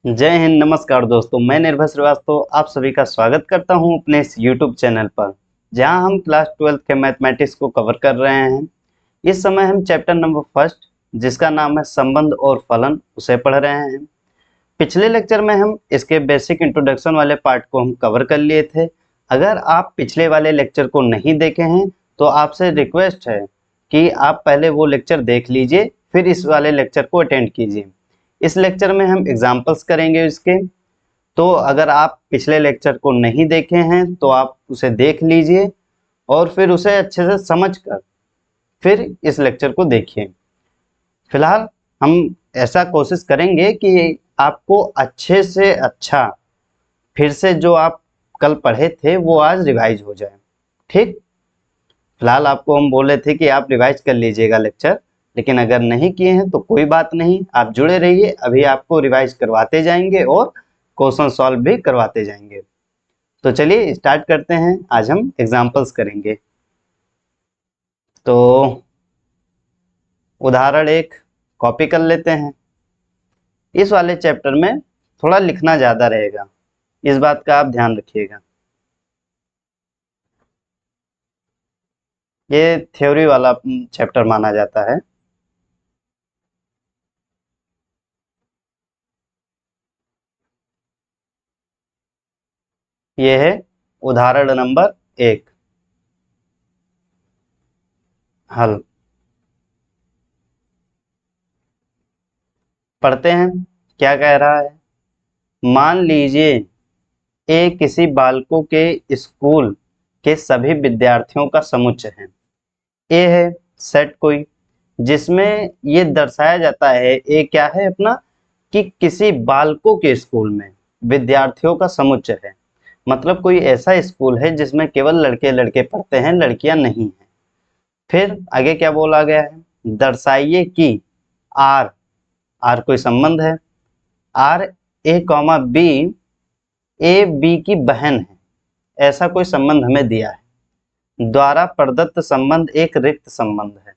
जय हिंद, नमस्कार दोस्तों। मैं निर्भय श्रीवास्तव आप सभी का स्वागत करता हूं अपने इस YouTube चैनल पर, जहां हम क्लास 12th के मैथमेटिक्स को कवर कर रहे हैं। इस समय हम चैप्टर नंबर फर्स्ट, जिसका नाम है संबंध और फलन, उसे पढ़ रहे हैं। पिछले लेक्चर में हम इसके बेसिक इंट्रोडक्शन वाले पार्ट को हम कवर कर लिए थे। अगर आप पिछले वाले लेक्चर को नहीं देखे हैं तो आपसे रिक्वेस्ट है कि आप पहले वो लेक्चर देख लीजिए, फिर इस वाले लेक्चर को अटेंड कीजिए। इस लेक्चर में हम एग्जाम्पल्स करेंगे इसके। तो अगर आप पिछले लेक्चर को नहीं देखे हैं तो आप उसे देख लीजिए और फिर उसे अच्छे से समझकर फिर इस लेक्चर को देखिए। फिलहाल हम ऐसा कोशिश करेंगे कि आपको अच्छे से अच्छा फिर से जो आप कल पढ़े थे वो आज रिवाइज हो जाए। ठीक, फिलहाल आपको हम बोले थे कि आप रिवाइज कर लीजिएगा लेक्चर, लेकिन अगर नहीं किए हैं तो कोई बात नहीं, आप जुड़े रहिए। अभी आपको रिवाइज करवाते जाएंगे और क्वेश्चन सॉल्व भी करवाते जाएंगे। तो चलिए स्टार्ट करते हैं। आज हम एग्जांपल्स करेंगे। तो उदाहरण एक कॉपी कर लेते हैं। इस वाले चैप्टर में थोड़ा लिखना ज़्यादा रहेगा, इस बात का आप ध्यान रखिएगा। ये थ्योरी वाला चैप्टर माना जाता है। ये है उदाहरण नंबर एक, हल। पढ़ते हैं क्या कह रहा है। मान लीजिए ए किसी बालकों के स्कूल के सभी विद्यार्थियों का समुच्चय है। ए है सेट कोई, जिसमें ये दर्शाया जाता है, ए क्या है अपना, कि किसी बालकों के स्कूल में विद्यार्थियों का समुच्चय है। मतलब कोई ऐसा स्कूल है जिसमें केवल लड़के लड़के पढ़ते हैं, लड़कियां नहीं हैं। फिर आगे क्या बोला गया है, दर्शाइए कि आर, आर कोई संबंध है, R A comma B A B की बहन है, ऐसा कोई संबंध हमें दिया है। द्वारा प्रदत्त संबंध एक रिक्त संबंध है।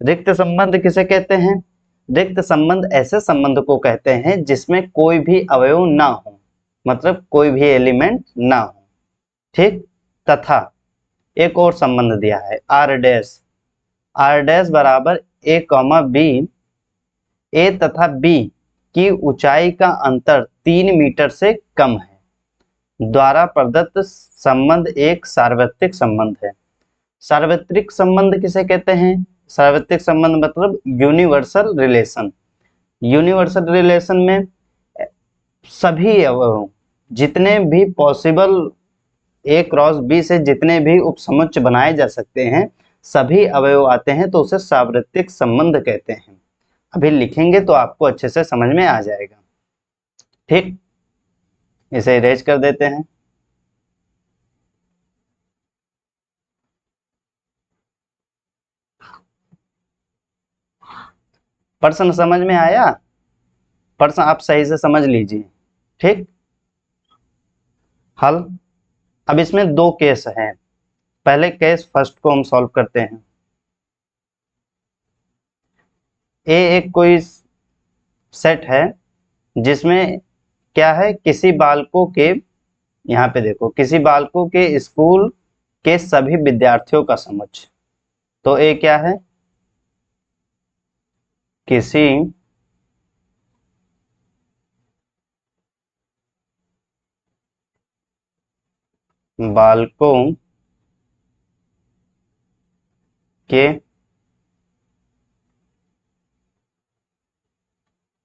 रिक्त संबंध किसे कहते हैं? रिक्त संबंध ऐसे संबंध को कहते हैं जिसमें कोई भी अवयव ना हो, मतलब कोई भी एलिमेंट ना हो। ठीक, तथा एक और संबंध दिया है आर डैश, आर डैश बराबर ए कॉमा बी, ए तथा बी की ऊंचाई का अंतर 3 मीटर से कम है। द्वारा प्रदत्त संबंध एक सार्वत्रिक संबंध है। सार्वत्रिक संबंध किसे कहते हैं? सार्वत्रिक संबंध मतलब यूनिवर्सल रिलेशन। यूनिवर्सल रिलेशन में सभी अवयव, जितने भी पॉसिबल ए क्रॉस बी से जितने भी उपसमुच्चय बनाए जा सकते हैं, सभी अवयव आते हैं, तो उसे सार्वत्रिक संबंध कहते हैं। अभी लिखेंगे तो आपको अच्छे से समझ में आ जाएगा। ठीक, इसे इरेज कर देते हैं। प्रश्न समझ में आया? प्रश्न आप सही से समझ लीजिए। ठीक, हल। अब इसमें दो केस हैं। पहले केस फर्स्ट को हम सॉल्व करते हैं। ए एक कोई सेट है जिसमें क्या है, किसी बालकों के, यहाँ पे देखो, किसी बालकों के स्कूल के सभी विद्यार्थियों का समुच्चय। तो ए क्या है, किसी बालकों के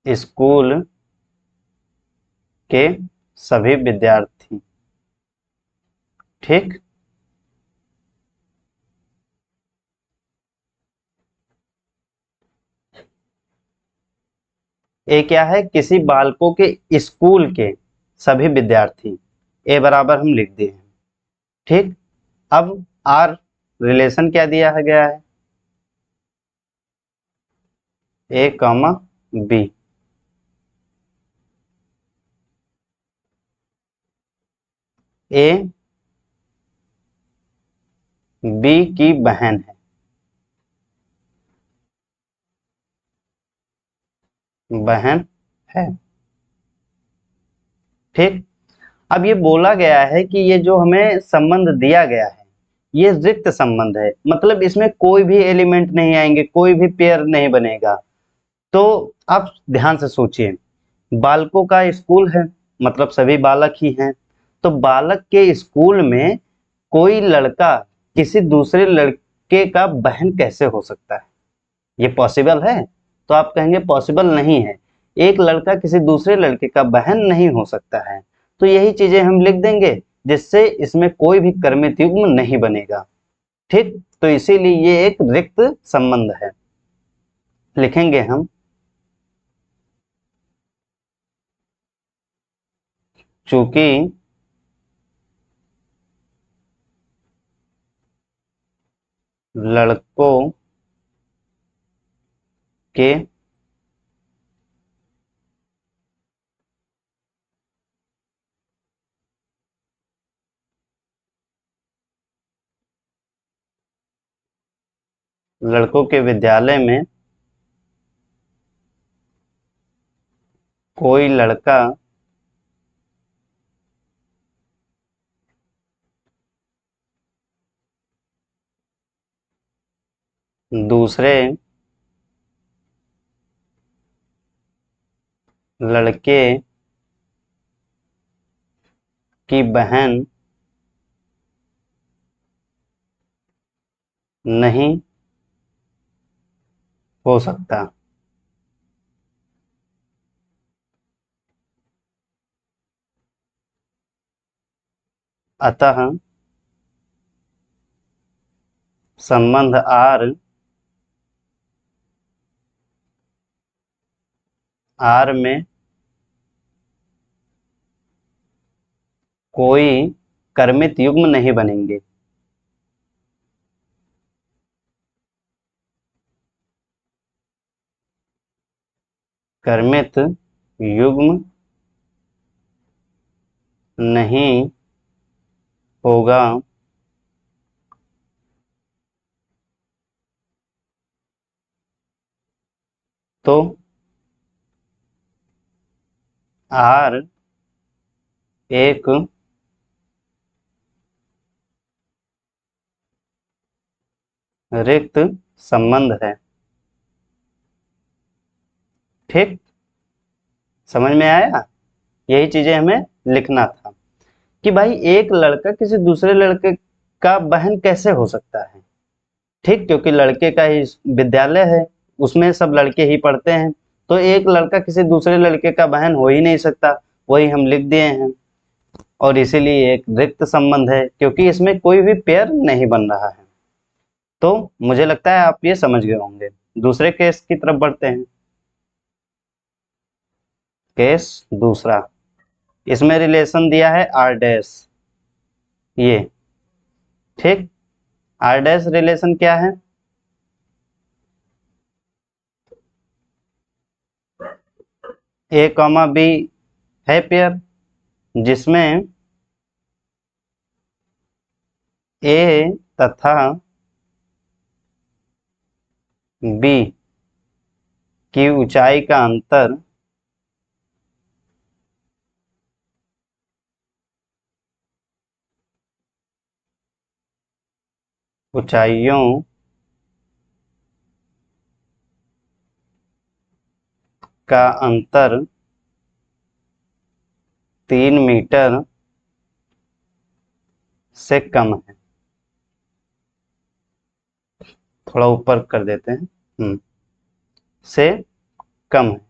स्कूल के सभी विद्यार्थी। ठीक, ए क्या है, किसी बालकों के स्कूल के सभी विद्यार्थी। ए बराबर हम लिख दिए हैं। ठीक, अब आर रिलेशन क्या दिया गया है, ए कॉमा बी। ए बी की बहन है, बहन है। ठीक। अब ये बोला गया है कि ये जो हमें संबंध दिया गया है ये रिक्त संबंध है, मतलब इसमें कोई भी एलिमेंट नहीं आएंगे, कोई भी पेयर नहीं बनेगा। तो आप ध्यान से सोचिए, बालकों का स्कूल है, मतलब सभी बालक ही हैं। तो बालक के स्कूल में कोई लड़का किसी दूसरे लड़के का बहन कैसे हो सकता है? ये पॉसिबल है? तो आप कहेंगे पॉसिबल नहीं है, एक लड़का किसी दूसरे लड़के का बहन नहीं हो सकता है। तो यही चीजें हम लिख देंगे जिससे इसमें कोई भी कर्मित युग्म नहीं बनेगा। ठीक, तो इसीलिए ये एक रिक्त संबंध है। लिखेंगे हम चूंकि लड़कों के विद्यालय में कोई लड़का दूसरे लड़के की बहन नहीं हो सकता। अतः संबंध आर में कोई कर्मित युग्म नहीं बनेंगे। कर्मित युग्म नहीं होगा तो आर एक रिक्त संबंध है। ठीक, समझ में आया? यही चीजें हमें लिखना था कि भाई एक लड़का किसी दूसरे लड़के का बहन कैसे हो सकता है। ठीक, क्योंकि लड़के का ही विद्यालय है, उसमें सब लड़के ही पढ़ते हैं, तो एक लड़का किसी दूसरे लड़के का बहन हो ही नहीं सकता, वही हम लिख दिए हैं। और इसीलिए एक रिक्त संबंध है क्योंकि इसमें कोई भी पेयर नहीं बन रहा है। तो मुझे लगता है आप ये समझ गए होंगे। दूसरे केस की तरफ बढ़ते हैं। केस दूसरा, इसमें रिलेशन दिया है आर डैश, ये। ठीक, आर डैश रिलेशन क्या है? ए कॉमा बी है पेयर जिसमें ए तथा बी की ऊंचाई का अंतर ऊंचाइयों का अंतर 3 मीटर से कम है। थोड़ा ऊपर कर देते हैं, से कम है।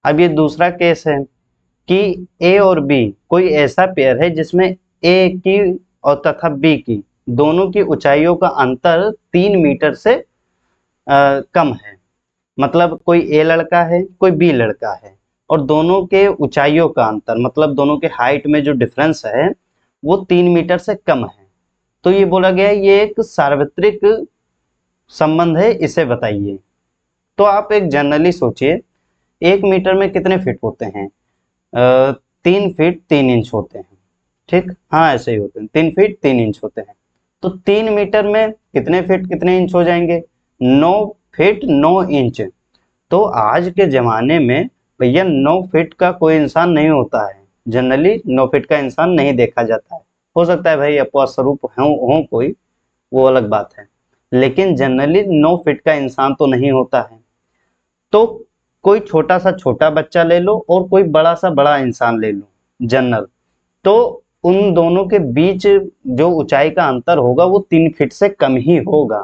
अब ये दूसरा केस है कि ए और बी कोई ऐसा पेयर है जिसमें ए की और तथा बी की दोनों की ऊंचाइयों का अंतर 3 मीटर से कम है। मतलब कोई ए लड़का है कोई बी लड़का है और दोनों के ऊंचाइयों का अंतर मतलब दोनों के हाइट में जो डिफरेंस है वो 3 मीटर से कम है। तो ये बोला गया है ये एक सार्वत्रिक संबंध है, इसे बताइए। तो आप एक जनरली सोचिए, 1 मीटर में कितने फीट होते हैं? 3 फीट 3 इंच होते हैं। ठीक, हाँ ऐसे ही होते हैं, 3 फीट 3 इंच होते हैं। तो 3 मीटर में कितने फीट कितने इंच हो जाएंगे? 9 फीट 9 इंच। तो आज के जमाने में भैया 9 फीट का कोई इंसान नहीं होता है, जनरली 9 फीट का इंसान नहीं देखा जाता है। हो सकता है भाई अपवाद स्वरूप हो कोई, वो अलग बात है, लेकिन जनरली 9 फीट का इंसान तो नहीं होता है। तो कोई छोटा सा छोटा बच्चा ले लो और कोई बड़ा सा बड़ा इंसान ले लो जनरल, तो उन दोनों के बीच जो ऊंचाई का अंतर होगा वो 3 फीट से कम ही होगा।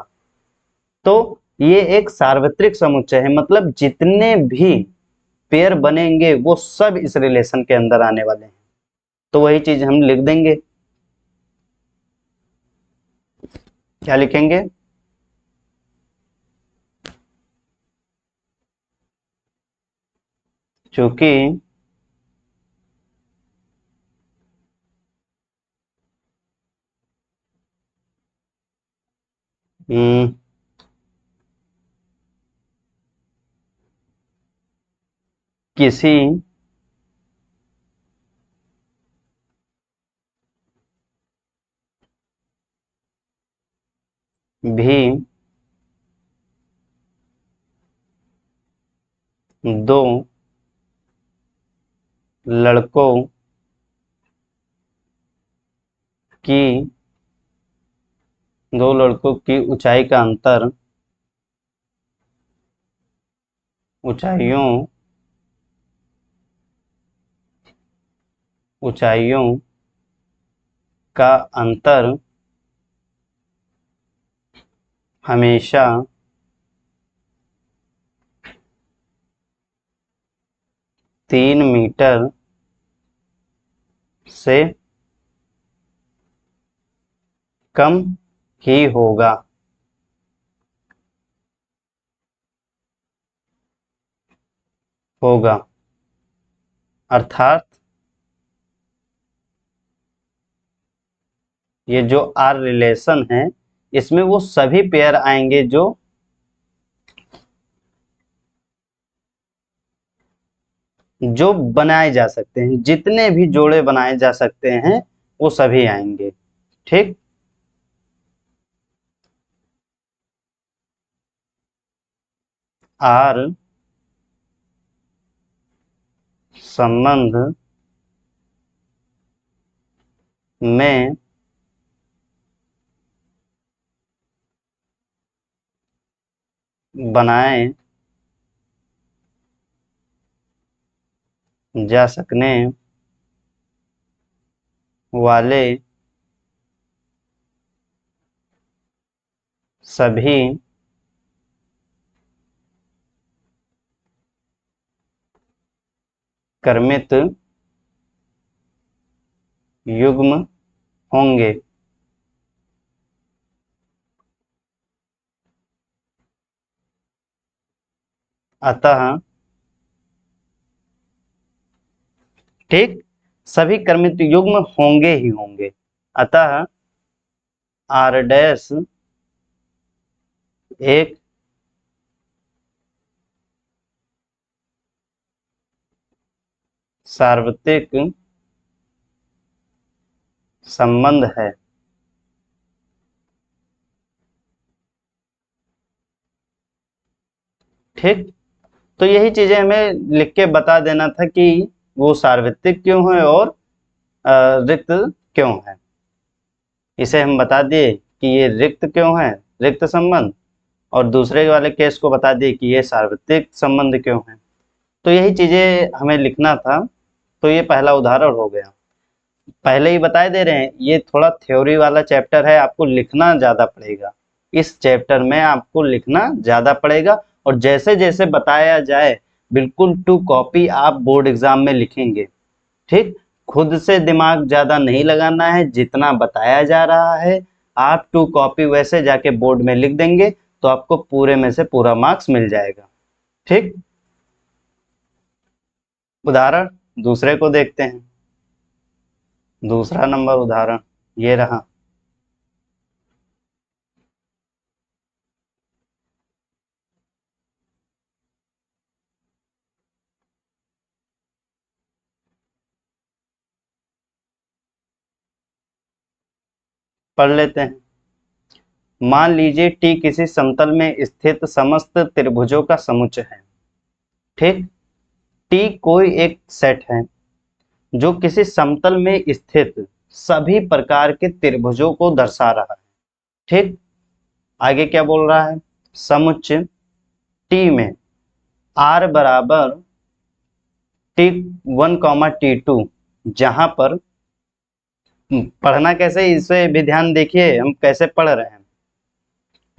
तो ये एक सार्वत्रिक समुच्चय है, मतलब जितने भी पेयर बनेंगे वो सब इस रिलेशन के अंदर आने वाले हैं। तो वही चीज हम लिख देंगे। क्या लिखेंगे? चूंकि हम्म, किसी भी दो लड़कों की दो लड़कों की ऊंचाइयों ऊंचाइयों का अंतर हमेशा 3 मीटर से कम ही होगा। अर्थात ये जो आर रिलेशन है इसमें वो सभी पेयर आएंगे जो बनाए जा सकते हैं, जितने भी जोड़े बनाए जा सकते हैं वो सभी आएंगे। ठीक। आर संबंध में बनाए जा सकने वाले सभी क्रमित युग्म होंगे। अतः ठीक, सभी क्रमित युग्म होंगे ही होंगे। अतः आर डैश एक सार्वत्रिक संबंध है। ठीक। तो यही चीजें हमें लिख के बता देना था कि वो सार्वत्रिक क्यों है और रिक्त क्यों है। इसे हम बता दिए कि ये रिक्त क्यों है, रिक्त संबंध, और दूसरे वाले केस को बता दिए कि ये सार्वत्रिक संबंध क्यों है। तो यही चीजें हमें लिखना था। तो ये पहला उदाहरण हो गया। पहले ही बताए दे रहे हैं ये थोड़ा थ्योरी वाला चैप्टर है, आपको लिखना ज्यादा पड़ेगा। इस चैप्टर में आपको लिखना ज्यादा पड़ेगा, और जैसे जैसे बताया जाए बिल्कुल टू कॉपी आप बोर्ड एग्जाम में लिखेंगे। ठीक। खुद से दिमाग ज्यादा नहीं लगाना है, जितना बताया जा रहा है आप टू कॉपी वैसे जाके बोर्ड में लिख देंगे तो आपको पूरे में से पूरा मार्क्स मिल जाएगा। ठीक। उदाहरण दूसरे को देखते हैं। दूसरा नंबर उदाहरण ये रहा। पढ़ लेते हैं। मान लीजिए टी किसी समतल में स्थित समस्त त्रिभुजों का समुच्चय है। ठीक, टी कोई एक सेट है जो किसी समतल में स्थित सभी प्रकार के त्रिभुजों को दर्शा रहा है। ठीक, आगे क्या बोल रहा है, समुच्चय टी में आर बराबर T1, T2, जहां पर पढ़ना कैसे, इसे भी ध्यान देखिए हम कैसे पढ़ रहे हैं।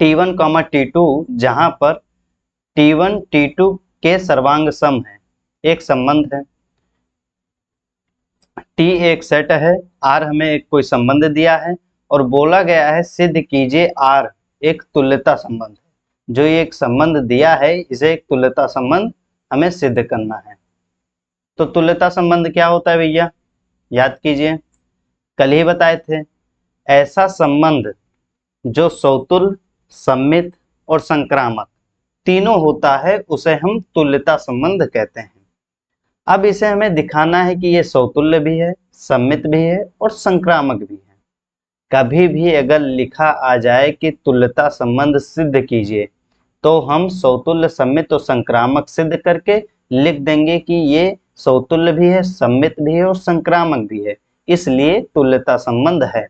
T1, T2 जहां पर T1 T2 के सर्वांग सम है, एक संबंध है। T एक सेट है, R हमें एक कोई संबंध दिया है और बोला गया है सिद्ध कीजिए R एक तुल्यता संबंध है। जो ये एक संबंध दिया है इसे एक तुल्यता संबंध हमें सिद्ध करना है। तो तुल्यता संबंध क्या होता है भैया, याद कीजिए, कल ही बताए थे, ऐसा संबंध जो सौतुल्य, सम्मित और संक्रामक तीनों होता है उसे हम तुल्यता संबंध कहते हैं। अब इसे हमें दिखाना है कि ये सौतुल्य भी है, सम्मित भी है और संक्रामक भी है। कभी भी अगर लिखा आ जाए कि तुल्यता संबंध सिद्ध कीजिए तो हम सौतुल्य, सम्मित और संक्रामक सिद्ध करके लिख देंगे कि ये सौतुल्य भी है, सम्मित भी है और संक्रामक भी है, इसलिए तुल्यता संबंध है।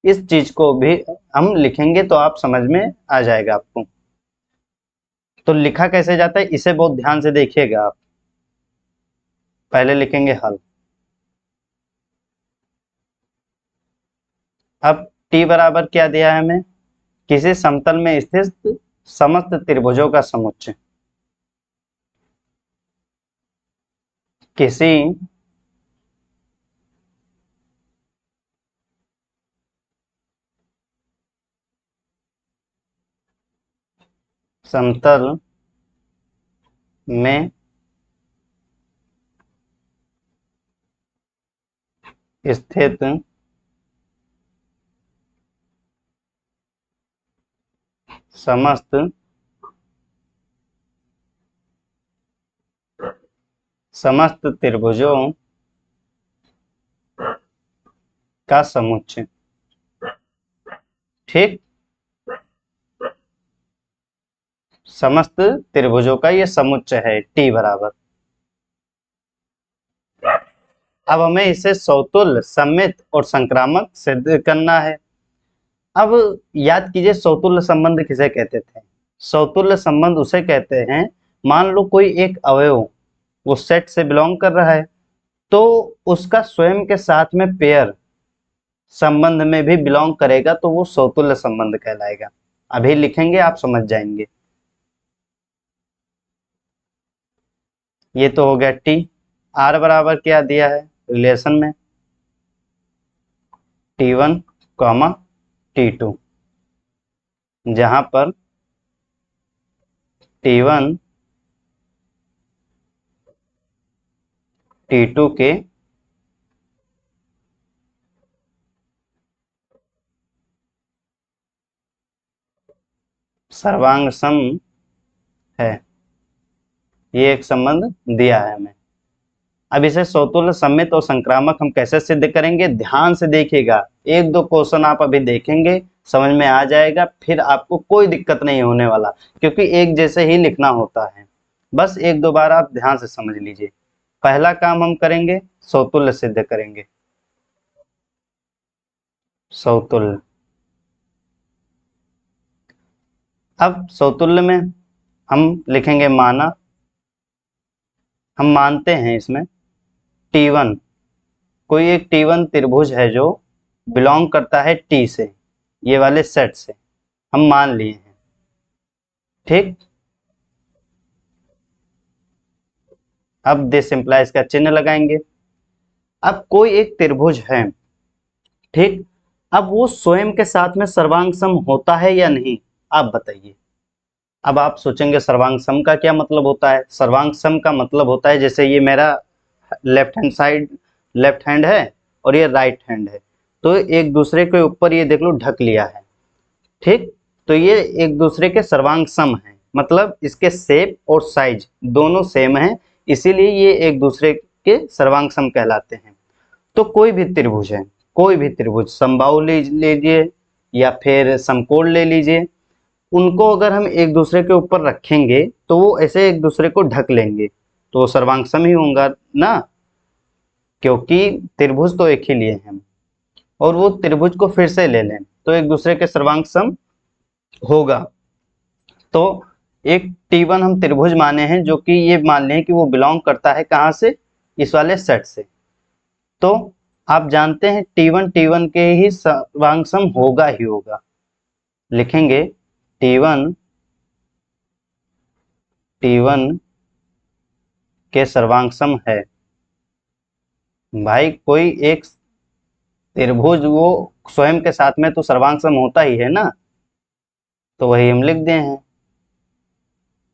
इस चीज को भी हम लिखेंगे तो आप समझ में आ जाएगा आपको। तो लिखा कैसे जाता है इसे बहुत ध्यान से देखिएगा आप। पहले लिखेंगे हल। अब टी बराबर क्या दिया है हमें, किसी समतल में स्थित समस्त त्रिभुजों का समुच्चय। किसी समतल में स्थित समस्त त्रिभुजों का समुच्चय। ठीक, समस्त त्रिभुजों का ये समुच्चय है टी बराबर। अब हमें इसे सौतुल्य, सम्मित और संक्रामक सिद्ध करना है। अब याद कीजिए सौतुल्य संबंध किसे कहते थे, सौतुल्य संबंध उसे कहते हैं, मान लो कोई एक अवयव वो सेट से बिलोंग कर रहा है तो उसका स्वयं के साथ में पेयर संबंध में भी बिलोंग करेगा तो वो सौतुल्य संबंध कहलाएगा। अभी लिखेंगे आप समझ जाएंगे। ये तो हो गया टी। आर बराबर क्या दिया है रिलेशन में, T1, T2, जहां पर T1 T2 के सर्वांग सम है, ये एक संबंध दिया है हमें। अब इसे सौतुल्य, सम्मित और संक्रामक हम कैसे सिद्ध करेंगे, ध्यान से देखिएगा, एक दो क्वेश्चन आप अभी देखेंगे समझ में आ जाएगा, फिर आपको कोई दिक्कत नहीं होने वाला, क्योंकि एक जैसे ही लिखना होता है। बस एक दो बार आप ध्यान से समझ लीजिए। पहला काम हम करेंगे सौतुल्य सिद्ध करेंगे, सौतुल्य। अब सौतुल्य में हम लिखेंगे माना, हम मानते हैं इसमें T1 कोई एक T1 त्रिभुज है जो बिलोंग करता है T से, ये वाले सेट से हम मान लिए हैं। ठीक, अब दिस इंप्लाइज का चिन्ह लगाएंगे। अब कोई एक त्रिभुज है, ठीक, अब वो स्वयं के साथ में सर्वांग सम होता है या नहीं, आप बताइए। अब आप सोचेंगे सर्वांग सम का क्या मतलब होता है, सर्वांग सम का मतलब होता है जैसे ये मेरा left hand side, left hand है और ये राइट हैंड है, तो एक दूसरे के ऊपर ये देख लो ढक लिया है। ठीक, तो ये एक दूसरे के सर्वांग सम है, मतलब इसके शेप और साइज दोनों सेम है, इसीलिए ये एक दूसरे के सर्वांग सम कहलाते हैं। तो कोई भी त्रिभुज है, कोई भी त्रिभुज समबाहु लीजिए, या फिर समकोण ले लीजिए, उनको अगर हम एक दूसरे के ऊपर रखेंगे तो वो ऐसे एक दूसरे को ढक लेंगे, तो सर्वांग सम ही होगा ना, क्योंकि त्रिभुज तो एक ही लिए हैं। और वो त्रिभुज को फिर से ले लें तो एक दूसरे के सर्वांग सम होगा। तो एक T1 हम त्रिभुज माने हैं, जो कि ये मान लें कि वो बिलोंग करता है कहाँ से, इस वाले सेट से। तो आप जानते हैं T1 के ही सर्वांग सम होगा ही होगा। लिखेंगे T1 के सर्वांग सम है। भाई कोई एक त्रिभुज वो स्वयं के साथ में तो सर्वांग सम होता ही है ना, तो वही हम लिख दे हैं,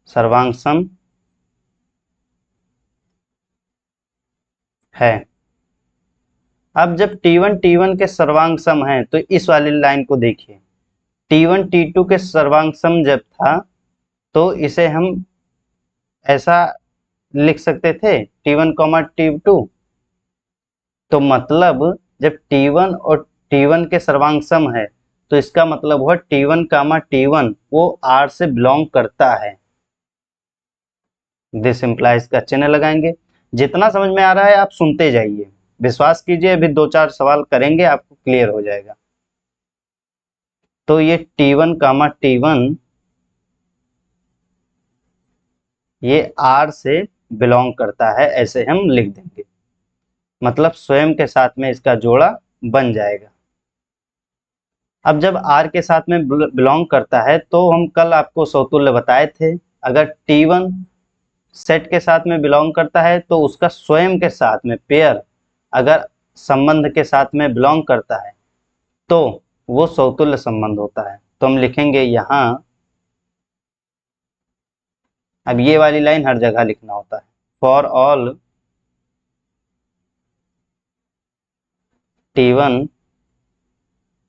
सर्वांग सम है। अब जब T1 के सर्वांग सम है तो इस वाली लाइन को देखिए, T2 के सर्वांग सम जब था तो इसे हम ऐसा लिख सकते थे T1, तो मतलब जब T1 और T1 के सर्वांग सम है तो इसका मतलब हुआ T1, वो R से बिलोंग करता है। दिस इम्प्लाइज का चिन्ह लगाएंगे। जितना समझ में आ रहा है आप सुनते जाइए, विश्वास कीजिए, अभी 2-4 सवाल करेंगे आपको क्लियर हो जाएगा। तो ये T1, ये R से बिलोंग करता है, ऐसे हम लिख देंगे, मतलब स्वयं के साथ में इसका जोड़ा बन जाएगा। अब जब R के साथ में बिलोंग करता है तो हम कल आपको समतुल्य बताए थे, अगर T1 सेट के साथ में बिलोंग करता है तो उसका स्वयं के साथ में पेयर अगर संबंध के साथ में बिलोंग करता है तो वो समतुल्य संबंध होता है। तो हम लिखेंगे यहाँ, अब ये वाली लाइन हर जगह लिखना होता है, for all T1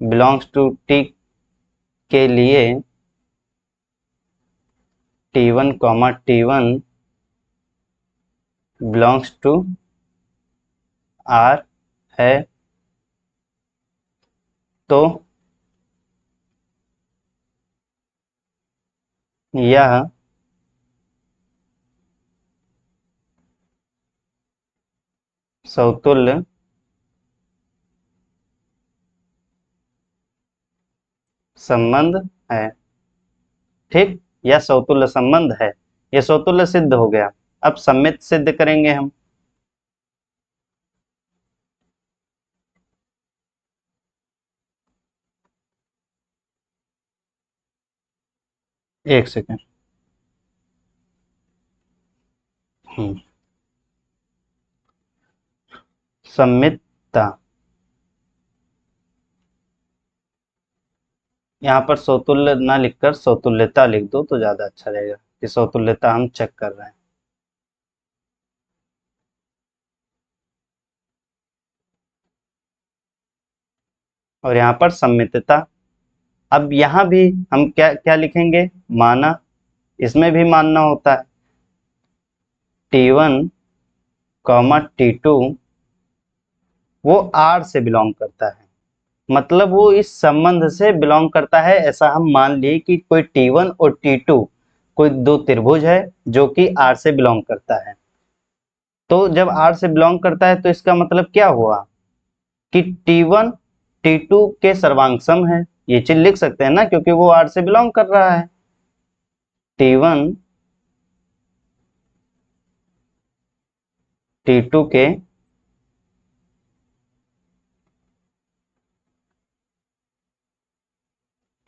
belongs to T के लिए T1 बिलोंग्स टू R है, तो यह समतुल्य संबंध है। ठीक, यह समतुल्य संबंध है, यह समतुल्य सिद्ध हो गया। अब सम्मित सिद्ध करेंगे हम। एक सेकेंड। सम्मितता, यहाँ पर समतुल्य ना लिखकर समतुल्यता लिख दो तो ज्यादा अच्छा रहेगा, कि समतुल्यता हम चेक कर रहे हैं। और यहाँ पर सम्मितता। अब यहाँ भी हम क्या क्या लिखेंगे, माना, इसमें भी मानना होता है T1, T2 वो R से बिलोंग करता है, मतलब वो इस संबंध से बिलोंग करता है, ऐसा हम मान लिए कि कोई T1 और T2 कोई दो त्रिभुज है जो कि R से बिलोंग करता है। तो जब R से बिलोंग करता है तो इसका मतलब क्या हुआ कि T1 T2 के सर्वांग सम है, ये चीज लिख सकते हैं ना, क्योंकि वो R से बिलोंग कर रहा है। T1 T2 के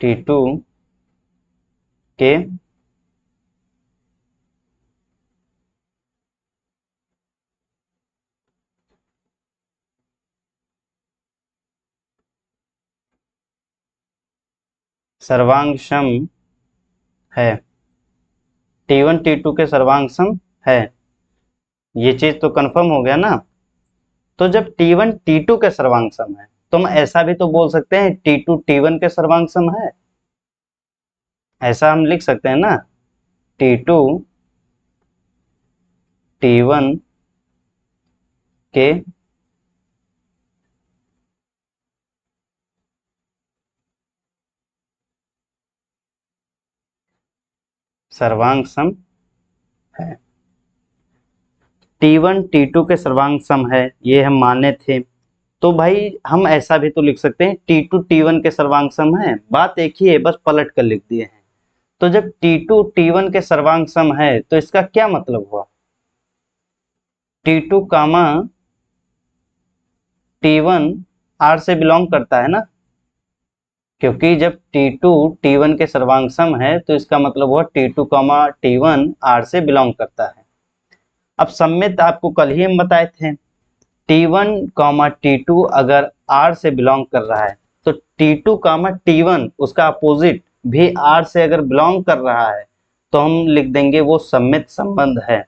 T2 के सर्वांग सम है, T1 T2 के सर्वांग सम है, ये चीज तो कंफर्म हो गया ना। तो जब T1 T2 के सर्वांग सम है तो हम ऐसा भी तो बोल सकते हैं T2 T1 के सर्वांग सम है, ऐसा हम लिख सकते हैं ना, T2 T1 के सर्वांग सम है। T1 T2 के सर्वांग सम है, ये हम माने थे। तो भाई हम ऐसा भी तो लिख सकते हैं T2 T1 के सर्वांग सम है, बात एक ही है, बस पलट कर लिख दिए हैं। तो जब T2 T1 के सर्वांग सम है तो इसका क्या मतलब हुआ, T2 कामा T1 R से बिलोंग करता है ना, क्योंकि जब T2 T1 के सर्वांग सम है तो इसका मतलब हुआ T2 कामा T1 R से बिलोंग करता है। अब सम्मित आपको कल ही हम बताए थे, T1 कामा T2 अगर R से बिलोंग कर रहा है तो T2 कामा T1 उसका अपोजिट भी R से अगर बिलोंग कर रहा है तो हम लिख देंगे वो सम्मित संबंध है।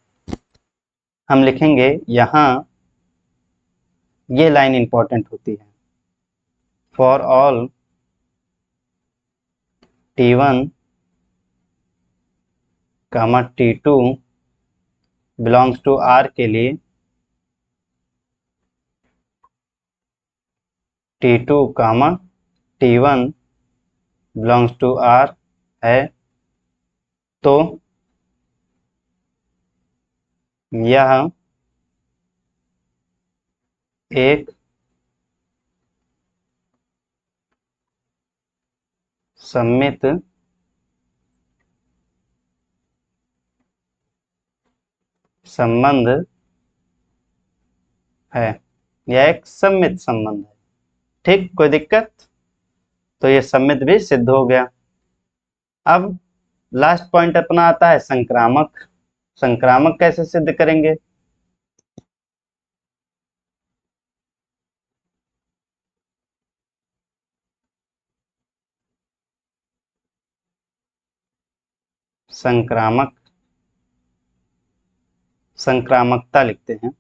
हम लिखेंगे यहां, ये लाइन इंपॉर्टेंट होती है, for all T1 comma T2 belongs to R के लिए T2 comma T1 belongs to R है, तो यह एक सम्मित संबंध है, यह एक सम्मित संबंध है। ठीक, कोई दिक्कत, तो ये सम्मित भी सिद्ध हो गया। अब लास्ट पॉइंट अपना आता है संक्रामक। संक्रामक कैसे सिद्ध करेंगे, संक्रामक, संक्रामकता लिखते हैं।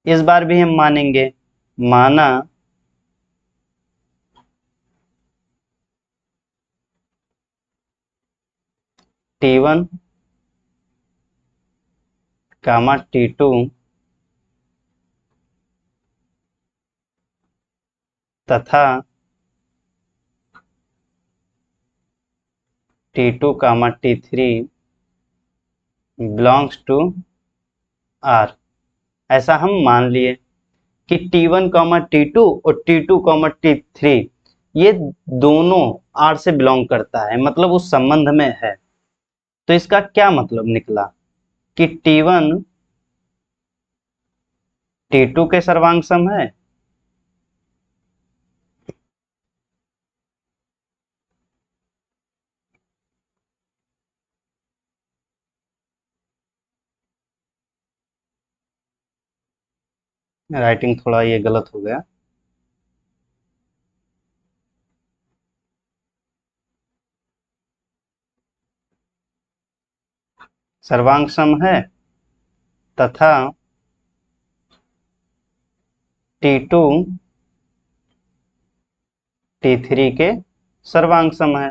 इस बार भी हम मानेंगे, माना T1 कामा T2 तथा T2 comma T3 belongs to R। ऐसा हम मान लिए कि T1 कामा T2 और T2 कामा T3 ये दोनों R से बिलोंग करता है, मतलब उस संबंध में है। तो इसका क्या मतलब निकला कि T1 T2 के सर्वांग सम है, राइटिंग थोड़ा ये गलत हो गया, सर्वांग सम है तथा T2 T3 के सर्वांग सम है।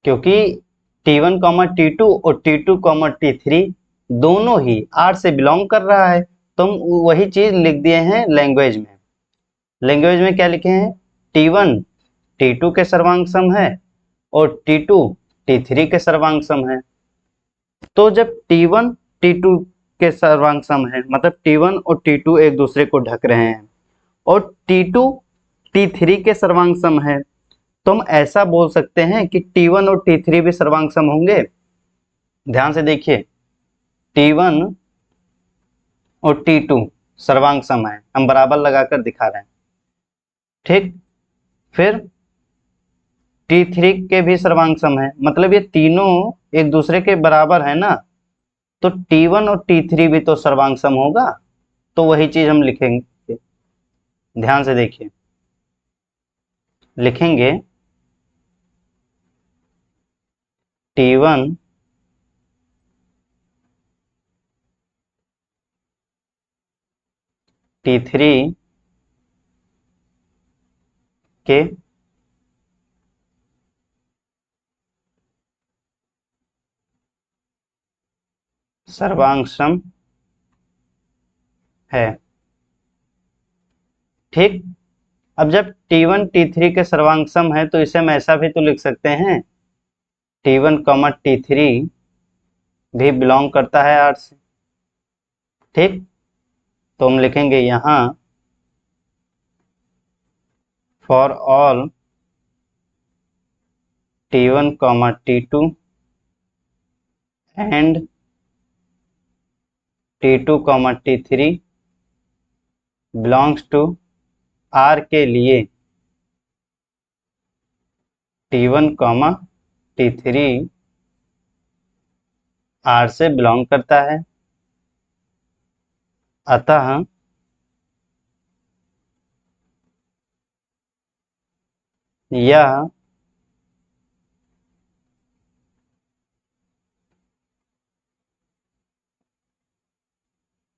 क्योंकि T1 T2 और T2 T3 दोनों ही R से बिलोंग कर रहा है, तो हम वही चीज लिख दिए हैं लैंग्वेज में। लैंग्वेज में क्या लिखे हैं, T1 T2 के सर्वांग सम है और T2 T3 के सर्वांग सम है। तो जब T1 T2 के सर्वांग सम है, मतलब T1 और T2 एक दूसरे को ढक रहे हैं, और T2 T3 के सर्वांग सम है, तो हम ऐसा बोल सकते हैं कि T1 और T3 भी सर्वांग सम होंगे। ध्यान से देखिए, T1 और T2 सर्वांग सम है, हम बराबर लगाकर दिखा रहे हैं। ठीक, फिर T3 के भी सर्वांग सम है, मतलब ये तीनों एक दूसरे के बराबर है ना, तो T1 और T3 भी तो सर्वांग सम होगा, तो वही चीज हम लिखेंगे। ध्यान से देखिए, लिखेंगे T1 T3 के सर्वांग है। ठीक। अब जब T1 T3 के सर्वांग है तो इसे हम ऐसा भी तो लिख सकते हैं, T1 T3 भी बिलोंग करता है R से। ठीक। तो हम लिखेंगे यहां for all T1 T2 and T2 T3 belongs to R के लिए T1 T3 R से बिलोंग करता है। अतः यह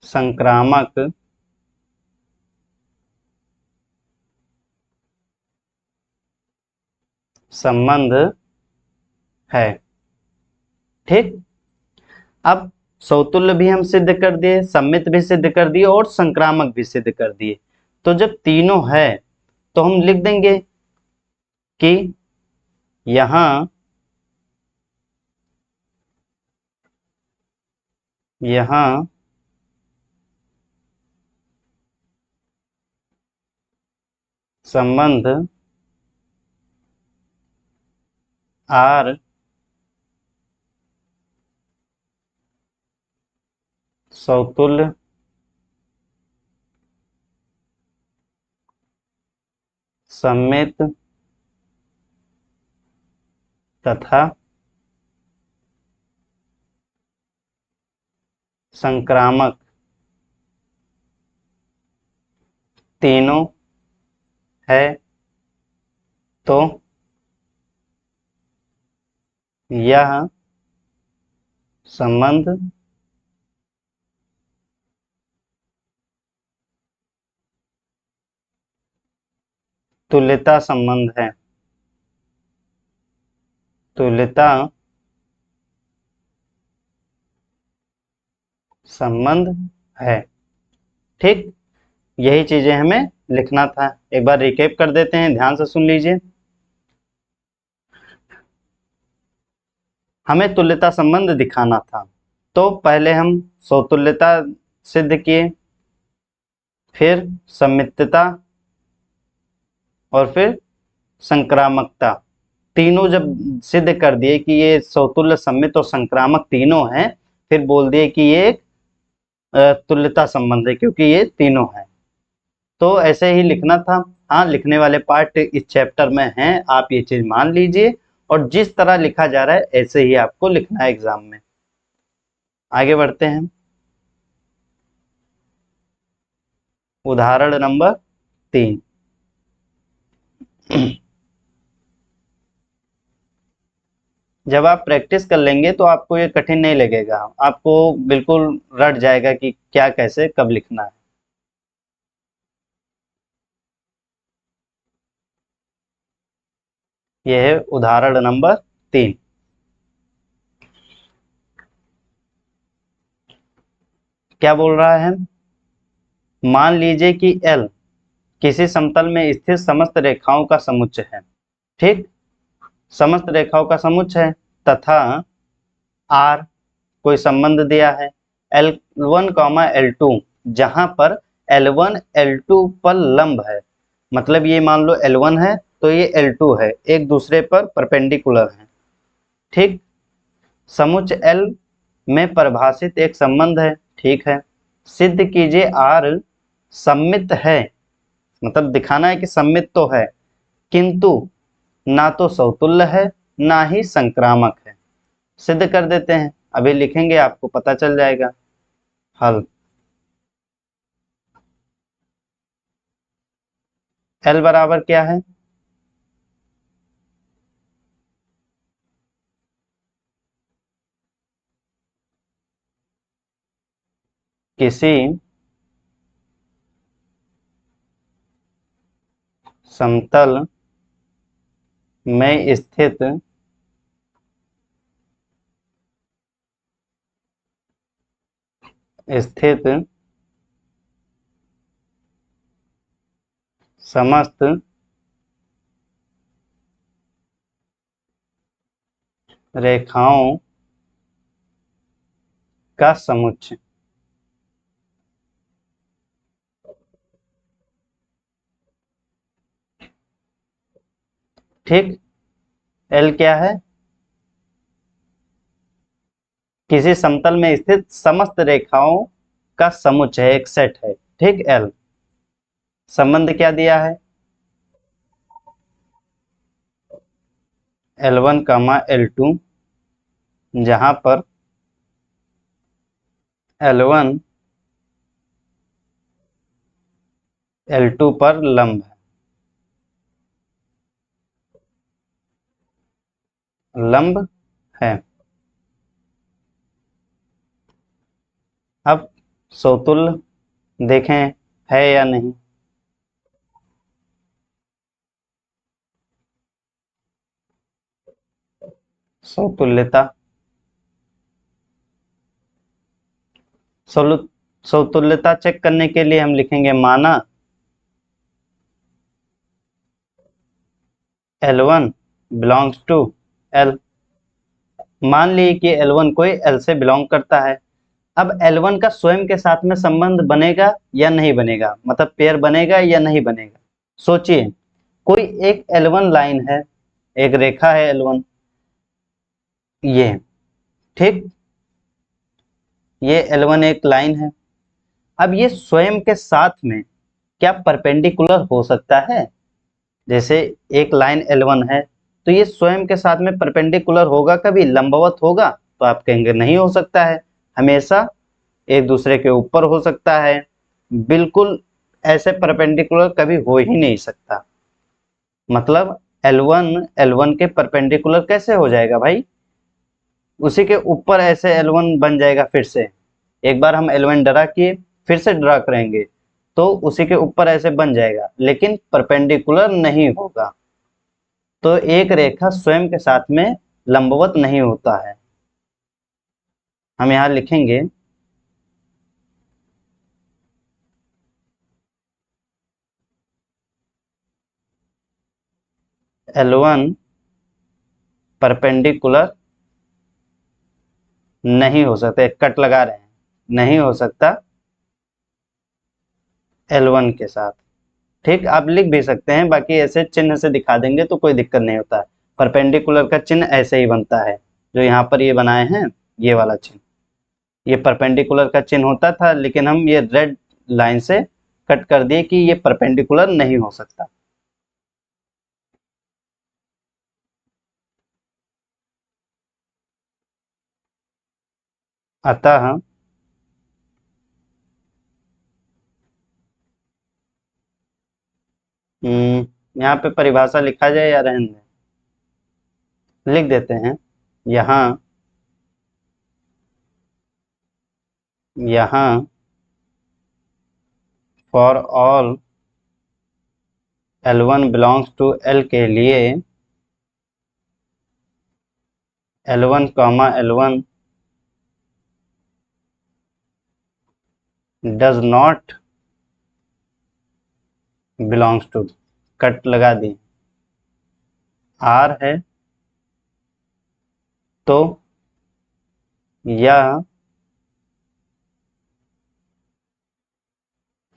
संक्रामक संबंध है। ठीक। अब सौतुल्य भी हम सिद्ध कर दिए, सम्मित भी सिद्ध कर दिए और संक्रामक भी सिद्ध कर दिए। तो जब तीनों है तो हम लिख देंगे कि यहां संबंध R सौतुल्य सम्मित तथा संक्रामक तीनों है तो यह संबंध तुल्यता संबंध है। तुल्यता संबंध है। ठीक। यही चीजें हमें लिखना था। एक बार रिकेप कर देते हैं, ध्यान से सुन लीजिए। हमें तुल्यता संबंध दिखाना था, तो पहले हम सौतुल्यता सिद्ध किए, फिर सम्मितता और फिर संक्रामकता। तीनों जब सिद्ध कर दिए कि ये सौतुल्य, सम्मित और संक्रामक तीनों हैं, फिर बोल दिए कि ये एक तुल्यता संबंध है क्योंकि ये तीनों हैं। तो ऐसे ही लिखना था। हाँ, लिखने वाले पार्ट इस चैप्टर में हैं, आप ये चीज मान लीजिए, और जिस तरह लिखा जा रहा है ऐसे ही आपको लिखना है एग्जाम में। आगे बढ़ते हैं। उदाहरण नंबर 3। जब आप प्रैक्टिस कर लेंगे तो आपको ये कठिन नहीं लगेगा, आपको बिल्कुल रट जाएगा कि क्या कैसे कब लिखना है। यह है उदाहरण नंबर 3। क्या बोल रहा है? मान लीजिए कि L किसी समतल में स्थित समस्त रेखाओं का समुच्चय है। ठीक। समस्त रेखाओं का समुच्चय है तथा R कोई संबंध दिया है L1, L2, जहां पर L1 L2 पर लंब है। मतलब ये मान लो L1 है तो ये L2 है, एक दूसरे पर परपेंडिकुलर है। ठीक। समुच्चय L में परिभाषित एक संबंध है। ठीक है। सिद्ध कीजिए R सम्मित है, मतलब दिखाना है कि सम्मित तो है किंतु ना तो सौतुल्य है ना ही संक्रामक है। सिद्ध कर देते हैं, अभी लिखेंगे आपको पता चल जाएगा। हल। L बराबर क्या है? किसी समतल में स्थित स्थित समस्त रेखाओं का समुच्चय। ठीक, एल क्या है? किसी समतल में स्थित समस्त रेखाओं का समुच्चय, एक सेट है। ठीक, एल। संबंध क्या दिया है? L1 कामा L2, जहां पर L1 L2 पर लंब है, लंब है। अब समतुल्य देखें है या नहीं। समतुल्यता, समतुल्यता चेक करने के लिए हम लिखेंगे माना L1 बिलोंग्स टू L। मान लीजिए कि L1 कोई L से बिलोंग करता है। अब L1 का स्वयं के साथ में संबंध बनेगा या नहीं बनेगा, मतलब पेयर बनेगा या नहीं बनेगा। सोचिए, कोई एक L1 लाइन है, एक रेखा है L1, ये ठीक, ये L1 एक लाइन है। अब ये स्वयं के साथ में क्या परपेंडिकुलर हो सकता है? जैसे एक लाइन L1 है, तो ये स्वयं के साथ में परपेंडिकुलर होगा, कभी लंबवत होगा? तो आप कहेंगे नहीं हो सकता है, हमेशा एक दूसरे के ऊपर हो सकता है। बिल्कुल ऐसे परपेंडिकुलर कभी हो ही नहीं सकता। मतलब L1 L1 के परपेंडिकुलर कैसे हो जाएगा भाई? उसी के ऊपर ऐसे L1 बन जाएगा। फिर से एक बार हम L1 ड्रा किए, फिर से ड्रा करेंगे तो उसी के ऊपर ऐसे बन जाएगा, लेकिन परपेंडिकुलर नहीं होगा। तो एक रेखा स्वयं के साथ में लंबवत नहीं होता है। हम यहां लिखेंगे L1 परपेंडिकुलर नहीं हो सकता, कट लगा रहे हैं, नहीं हो सकता L1 के साथ। ठीक, आप लिख भी सकते हैं, बाकी ऐसे चिन्ह से दिखा देंगे तो कोई दिक्कत नहीं होता है। परपेंडिकुलर का चिन्ह ऐसे ही बनता है, जो यहाँ पर ये बनाए हैं, ये वाला चिन्ह, ये परपेंडिकुलर का चिन्ह होता था, लेकिन हम ये रेड लाइन से कट कर दिए कि ये परपेंडिकुलर नहीं हो सकता। अतः यहाँ पे परिभाषा लिखा जाए या रहने दें? लिख देते हैं। यहाँ यहाँ for all L1 belongs to L के लिए L1 comma L1 does not belongs to, cut लगा दी, R है तो यह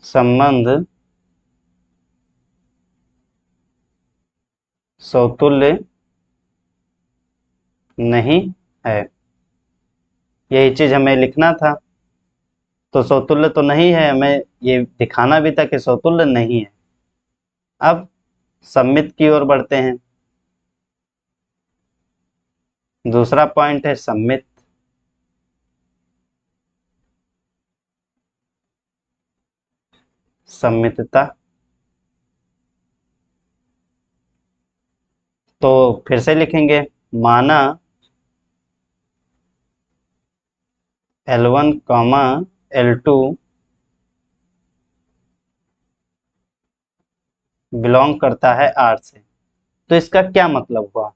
संबंध समतुल्य नहीं है। यही चीज हमें लिखना था। तो समतुल्य तो नहीं है, हमें ये दिखाना भी था कि समतुल्य नहीं है। अब सममित की ओर बढ़ते हैं। दूसरा पॉइंट है सममित। सममितता, तो फिर से लिखेंगे माना L1 कॉमा L2 बिलोंग करता है R से। तो इसका क्या मतलब हुआ?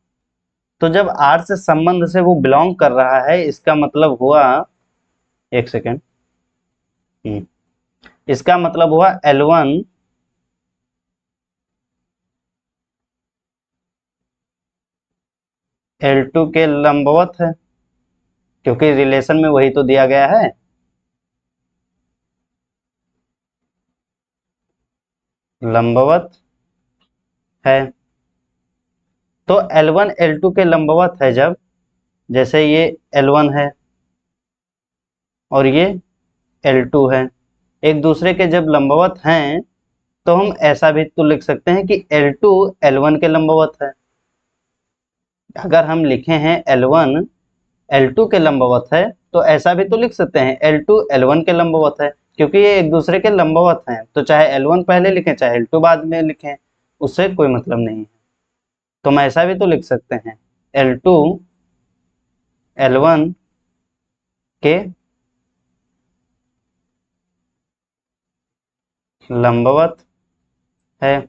तो जब R से संबंध से वो बिलोंग कर रहा है, इसका मतलब हुआ, एक सेकेंड, इसका मतलब हुआ L1 L2 के लंबवत है, क्योंकि रिलेशन में वही तो दिया गया है। लंबवत है, तो L1 L2 के लंबवत है जब, जैसे ये L1 है और ये L2 है, एक दूसरे के जब लंबवत हैं तो हम ऐसा भी तो लिख सकते हैं कि L2 L1 के लंबवत है। अगर हम लिखे हैं L1 L2 के लंबवत है तो ऐसा भी तो लिख सकते हैं L2 L1 के लंबवत है, क्योंकि ये एक दूसरे के लंबवत हैं, तो चाहे L1 पहले लिखें चाहे L2 बाद में लिखें, उससे कोई मतलब नहीं है। तो हम ऐसा भी तो लिख सकते हैं L2 L1 के लंबवत है।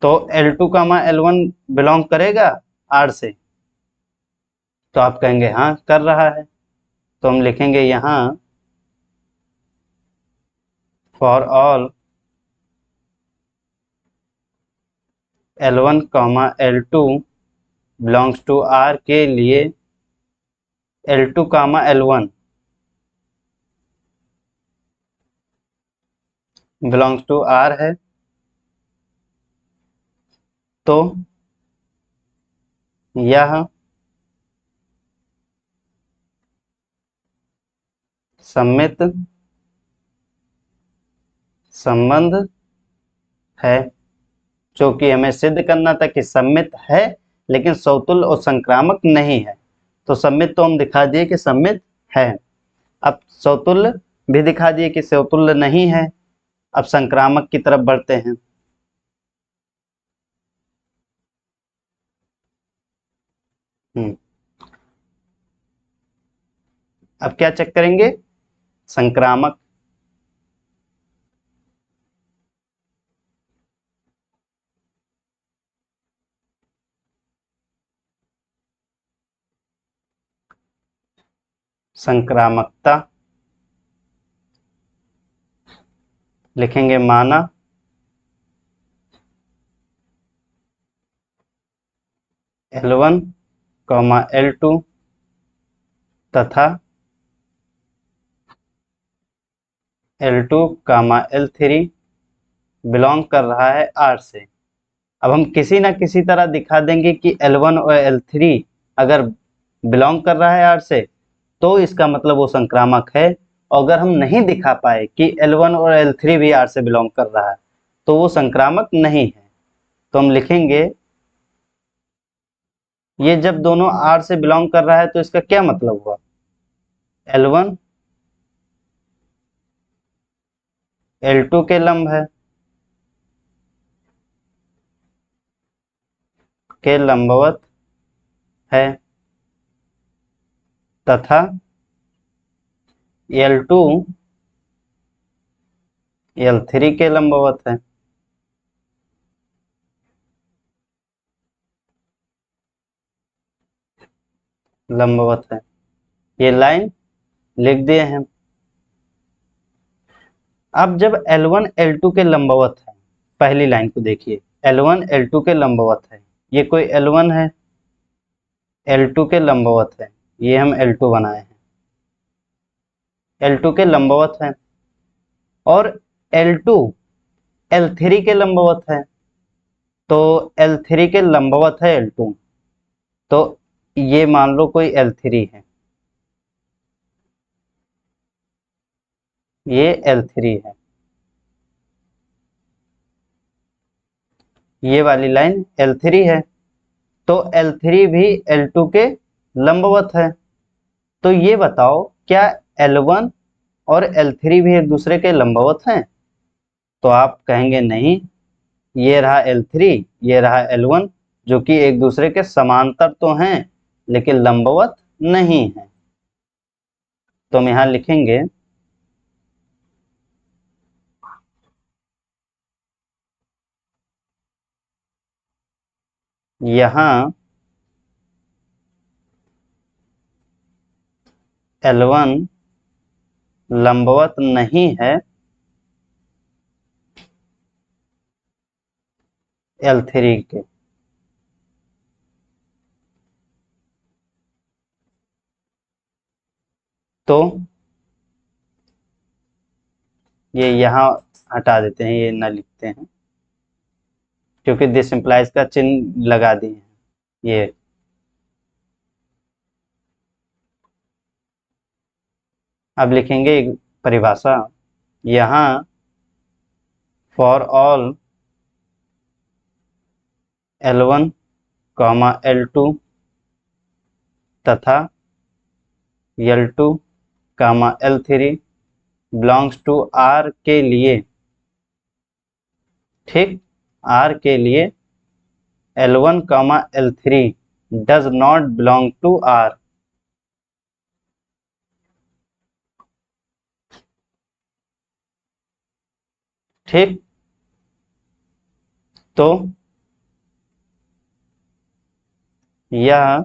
तो L2 कामा L1 बिलोंग करेगा R से, तो आप कहेंगे हाँ कर रहा है। तो हम लिखेंगे यहाँ for all L1 comma L2 belongs to R के लिए L2 comma L1 belongs to R है, तो यह सम्मित संबंध है, जो कि हमें सिद्ध करना था कि सम्मित है लेकिन समतुल्य और संक्रामक नहीं है। तो सम्मित तो हम दिखा दिए कि सम्मित है, अब समतुल्य भी दिखा दिए कि समतुल्य नहीं है। अब संक्रामक की तरफ बढ़ते हैं। अब क्या चेक करेंगे? संक्रामक। संक्रामकता लिखेंगे माना L1 कॉमा L2 तथा L2 कामा L3 बिलोंग कर रहा है R से। अब हम किसी ना किसी तरह दिखा देंगे कि L1 और L3 अगर बिलोंग कर रहा है R से तो इसका मतलब वो संक्रामक है, और अगर हम नहीं दिखा पाए कि L1 और L3 भी R से बिलोंग कर रहा है तो वो संक्रामक नहीं है। तो हम लिखेंगे ये जब दोनों R से बिलोंग कर रहा है तो इसका क्या मतलब हुआ? L1 L2 के लंब है, के लंबवत है, तथा L2 L3 के लंबवत है। लंबवत है, ये लाइन लिख दिए हैं। अब जब L1 L2 के लंबवत है, पहली लाइन को देखिए, L1 L2 के लंबवत है, ये कोई L1 है, L2 के लंबवत है, ये हम L2 बनाए हैं, L2 के लंबवत है, और L2 L3 के लंबवत है, तो L3 के लंबवत है L2, तो ये मान लो कोई L3 है, ये L3 है, ये वाली लाइन L3 है, तो L3 भी L2 के लंबवत है। तो ये बताओ क्या L1 और L3 भी एक दूसरे के लंबवत हैं? तो आप कहेंगे नहीं, ये रहा L3, ये रहा L1, जो कि एक दूसरे के समांतर तो हैं लेकिन लंबवत नहीं है। तो हम यहां लिखेंगे यहां L1 लंबवत नहीं है L3 के, तो ये यहाँ हटा देते हैं, ये न लिखते हैं क्योंकि दिस इम्प्लाइज का चिन्ह लगा दिए हैं ये। अब लिखेंगे एक परिभाषा, यहाँ फॉर ऑल L1, L2 तथा L2, L3 belongs to R के लिए, ठीक, R के लिए L1, L3 does not belong to R, ठीक। तो यह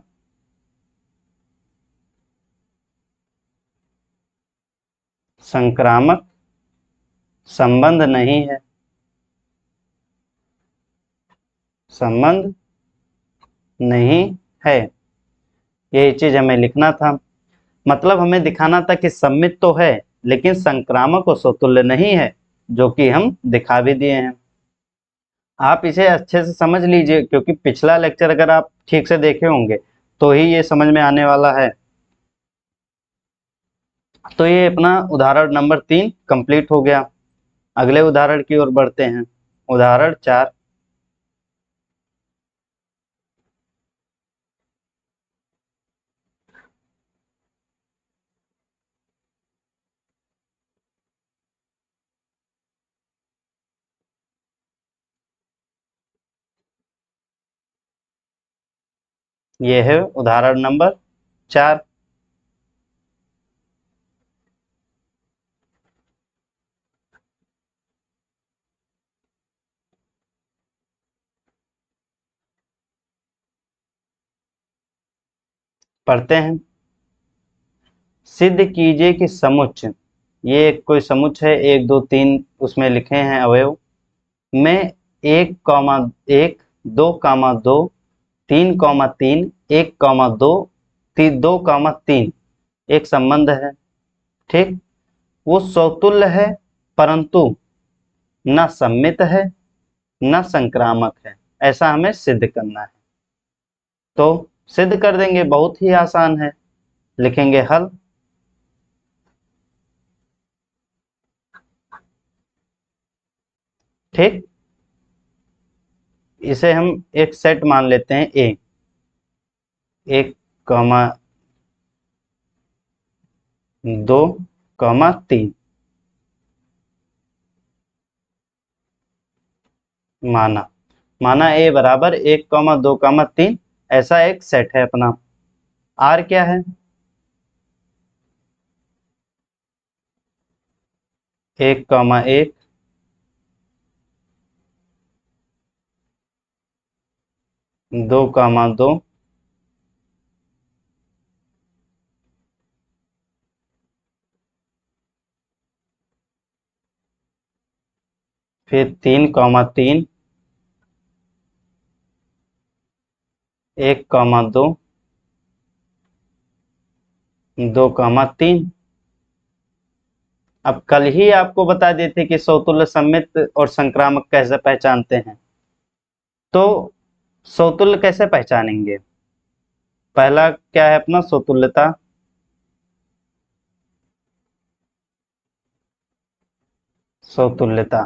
संक्रामक संबंध नहीं है, संबंध नहीं है, यही चीज हमें लिखना था। मतलब हमें दिखाना था कि सम्मित तो है लेकिन संक्रामक और स्वतुल्य नहीं है, जो कि हम दिखा भी दिए हैं। आप इसे अच्छे से समझ लीजिए क्योंकि पिछला लेक्चर अगर आप ठीक से देखे होंगे तो ही ये समझ में आने वाला है। तो ये अपना उदाहरण नंबर 3 कंप्लीट हो गया। अगले उदाहरण की ओर बढ़ते हैं। उदाहरण 4, ये है उदाहरण नंबर 4। पढ़ते हैं। सिद्ध कीजिए कि समुच्च, ये कोई समुच्च है, 1 2 3 उसमें लिखे हैं अवयव में 1, 1 2, 2 3, 3 1, 2 2, 3 एक संबंध है, ठीक। वो स्वतुल्य है परंतु न सम्मित है न संक्रामक है, ऐसा हमें सिद्ध करना है। तो सिद्ध कर देंगे, बहुत ही आसान है। लिखेंगे हल, ठीक। इसे हम एक सेट मान लेते हैं ए, 1, 2, 3 माना ए बराबर 1, 2, 3 ऐसा एक सेट है अपना। आर क्या है? 1, 1 2, 2 फिर 3, 3 1, 2 2, 3। अब कल ही आपको बता दिए थे कि समतुल्य सम्मित और संक्रामक कैसे पहचानते हैं। तो समतुल्य कैसे पहचानेंगे? पहला क्या है अपना समतुल्यता, समतुल्यता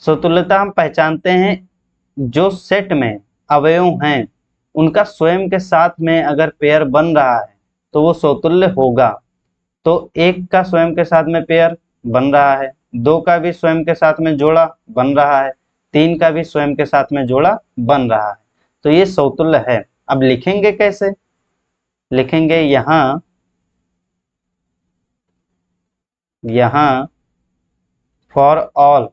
समतुल्यता हम पहचानते हैं जो सेट में अवयव हैं उनका स्वयं के साथ में अगर पेयर बन रहा है तो वो समतुल्य होगा। तो 1 का स्वयं के साथ में पेयर बन रहा है, 2 का भी स्वयं के साथ में जोड़ा बन रहा है, 3 का भी स्वयं के साथ में जोड़ा बन रहा है, तो ये समतुल्य है। अब लिखेंगे कैसे? लिखेंगे यहाँ for all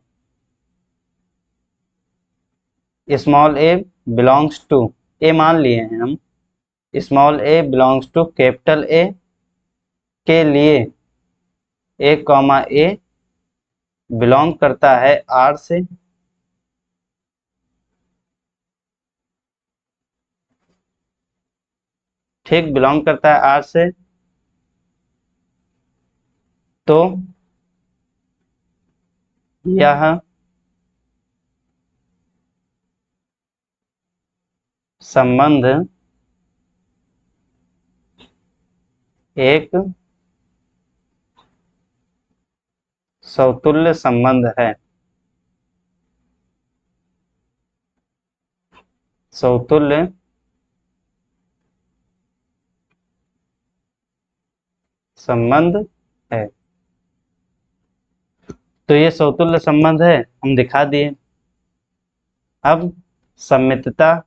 small A belongs to, A मान लिए हैं हम, small A belongs to capital A के लिए ए कॉमा ए बिलोंग करता है आर से, ठीक, बिलोंग करता है आर से, तो यह संबंध एक समतुल्य संबंध है, समतुल्य संबंध है। तो ये समतुल्य संबंध है, हम दिखा दिए। अब सममितता,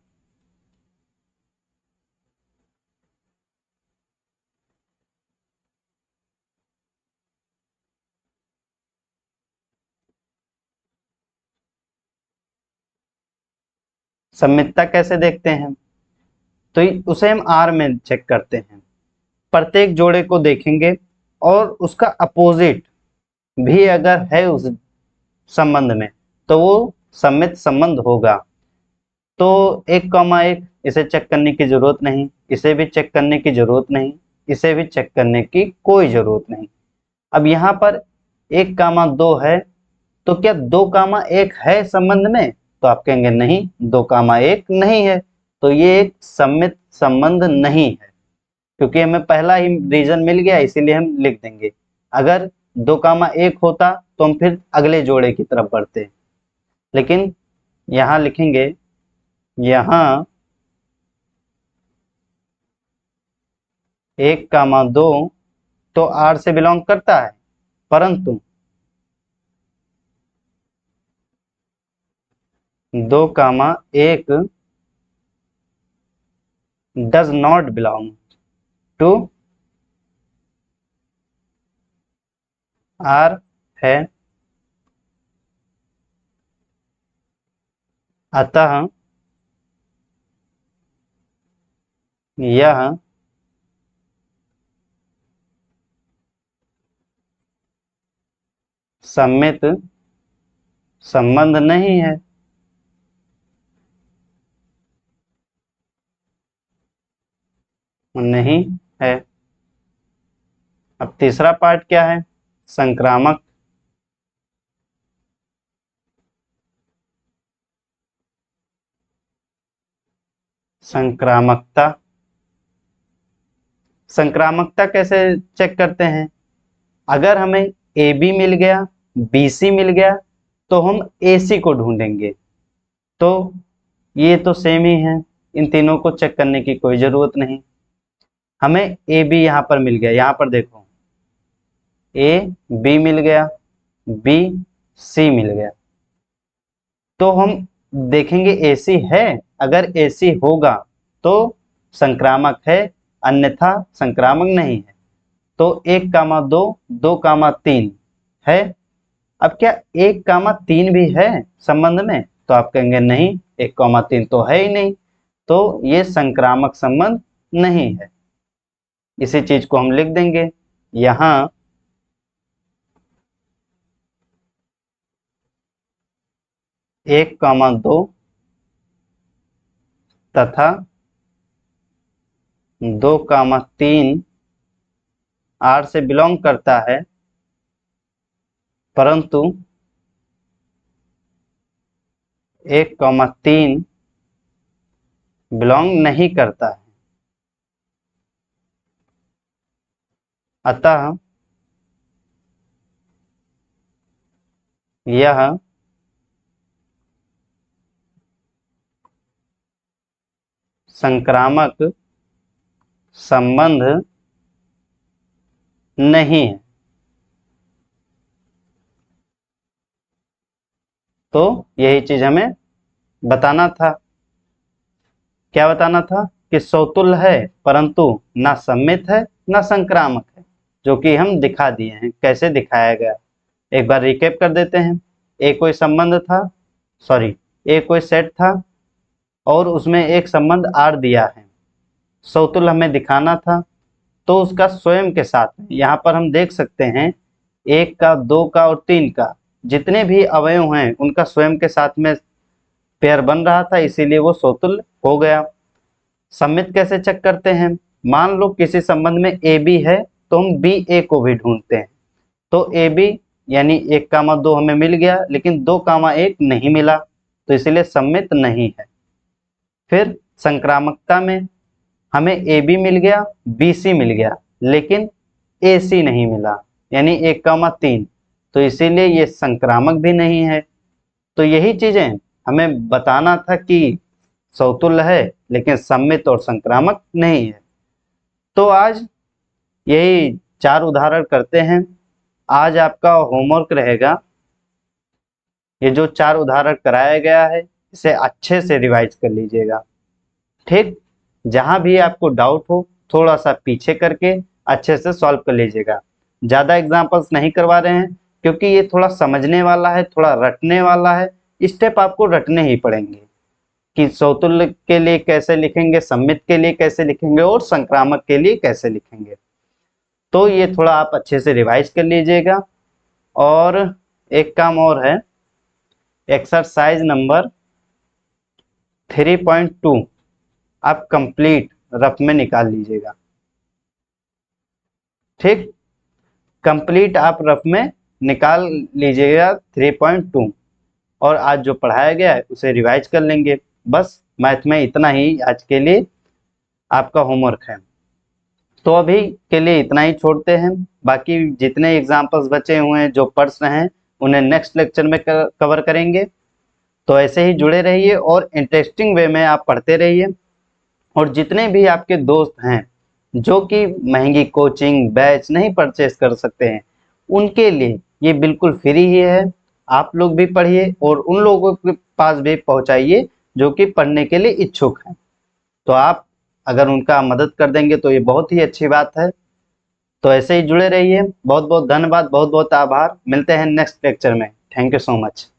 सममितता कैसे देखते हैं, तो उसे हम आर में चेक करते हैं। प्रत्येक जोड़े को देखेंगे और उसका अपोजिट भी अगर है उस संबंध में तो वो सममित संबंध होगा। तो एक कॉमा एक, इसे चेक करने की जरूरत नहीं, इसे भी चेक करने की जरूरत नहीं, इसे भी चेक करने की कोई जरूरत नहीं। अब यहाँ पर एक कामा दो है, तो क्या दो कामा एक है संबंध में, तो आप कहेंगे नहीं, दो कामा एक नहीं है, तो ये एक सममित संबंध नहीं है, क्योंकि हमें पहला ही रीजन मिल गया, इसीलिए हम लिख देंगे। अगर दो कामा एक होता तो हम फिर अगले जोड़े की तरफ बढ़ते, लेकिन यहाँ लिखेंगे, यहाँ एक कामा दो तो आर से बिलोंग करता है, परंतु दो कामा एक does not belong to R है, अतः यह सममित संबंध नहीं है। नहीं है। अब तीसरा पार्ट क्या है, संक्रामक। संक्रामकता, संक्रामकता कैसे चेक करते हैं, अगर हमें ए बी मिल गया, बी सी मिल गया, तो हम ए सी को ढूंढेंगे। तो ये तो सेम ही है, इन तीनों को चेक करने की कोई जरूरत नहीं। हमें ए बी यहाँ पर मिल गया, यहाँ पर देखो ए बी मिल गया, बी सी मिल गया, तो हम देखेंगे ए सी है, अगर ए सी होगा तो संक्रामक है, अन्यथा संक्रामक नहीं है। तो एक कामा दो, दो कामा तीन है। अब क्या एक कामा तीन भी है संबंध में, तो आप कहेंगे नहीं, एक कामा तीन तो है ही नहीं, तो ये संक्रामक संबंध नहीं है। इसी चीज को हम लिख देंगे यहाँ, एक कामा दो तथा दो कामा तीन आर से बिलोंग करता है, परंतु एक कॉमा तीन बिलोंग नहीं करता है, अतः यह संक्रामक संबंध नहीं है। तो यही चीज हमें बताना था। क्या बताना था, कि समतुल्य है परंतु ना सममित है ना संक्रामक है, जो कि हम दिखा दिए हैं। कैसे दिखाया गया, एक बार रिकेप कर देते हैं। एक कोई संबंध था, सॉरी, एक कोई सेट था और उसमें एक संबंध आर दिया है, समतुल्य हमें दिखाना था। तो उसका स्वयं के साथ में यहाँ पर हम देख सकते हैं 1 का, 2 का और 3 का जितने भी अवयव हैं उनका स्वयं के साथ में पेयर बन रहा था, इसीलिए वो समतुल्य हो गया। सममित कैसे चेक करते हैं? मान लो किसी संबंध में ए बी है तो हम बी ए को भी ढूंढते हैं। तो ए बी यानी 1, 2 हमें मिल गया, लेकिन 2, 1 नहीं मिला, तो इसलिए सममित नहीं है। फिर संक्रामकता में हमें ए बी मिल गया, बी सी मिल गया, लेकिन ए सी नहीं मिला, यानी 1, 3, तो इसीलिए ये संक्रामक भी नहीं है। तो यही चीजें हमें बताना था कि समतुल्य है लेकिन सममित और संक्रामक नहीं है। तो आज यही 4 उदाहरण करते हैं। आज आपका होमवर्क रहेगा, ये जो 4 उदाहरण कराया गया है इसे अच्छे से रिवाइज कर लीजिएगा। ठीक, जहां भी आपको डाउट हो थोड़ा सा पीछे करके अच्छे से सॉल्व कर लीजिएगा। ज़्यादा एग्जाम्पल्स नहीं करवा रहे हैं क्योंकि ये थोड़ा समझने वाला है, थोड़ा रटने वाला है। स्टेप आपको रटने ही पड़ेंगे कि समतुल्य के लिए कैसे लिखेंगे, सममित के लिए कैसे लिखेंगे और संक्रामक के लिए कैसे लिखेंगे। तो ये थोड़ा आप अच्छे से रिवाइज कर लीजिएगा। और एक काम और है, एक्सरसाइज नंबर 3.2 आप कंप्लीट रफ में निकाल लीजिएगा। ठीक, कंप्लीट आप रफ में निकाल लीजिएगा 3.2, और आज जो पढ़ाया गया है उसे रिवाइज कर लेंगे। बस मैथ में इतना ही आज के लिए आपका होमवर्क है। तो अभी के लिए इतना ही छोड़ते हैं, बाकी जितने एग्जाम्पल्स बचे हुए हैं जो प्रश्न हैं उन्हें नेक्स्ट लेक्चर में कवर करेंगे। तो ऐसे ही जुड़े रहिए और इंटरेस्टिंग वे में आप पढ़ते रहिए। और जितने भी आपके दोस्त हैं जो कि महंगी कोचिंग बैच नहीं परचेस कर सकते हैं, उनके लिए ये बिल्कुल फ्री ही है। आप लोग भी पढ़िए और उन लोगों के पास भी पहुंचाइए जो कि पढ़ने के लिए इच्छुक हैं। तो आप अगर उनका मदद कर देंगे तो ये बहुत ही अच्छी बात है। तो ऐसे ही जुड़े रहिए। बहुत बहुत धन्यवाद, बहुत बहुत आभार। मिलते हैं नेक्स्ट लेक्चर में। Thank you so much.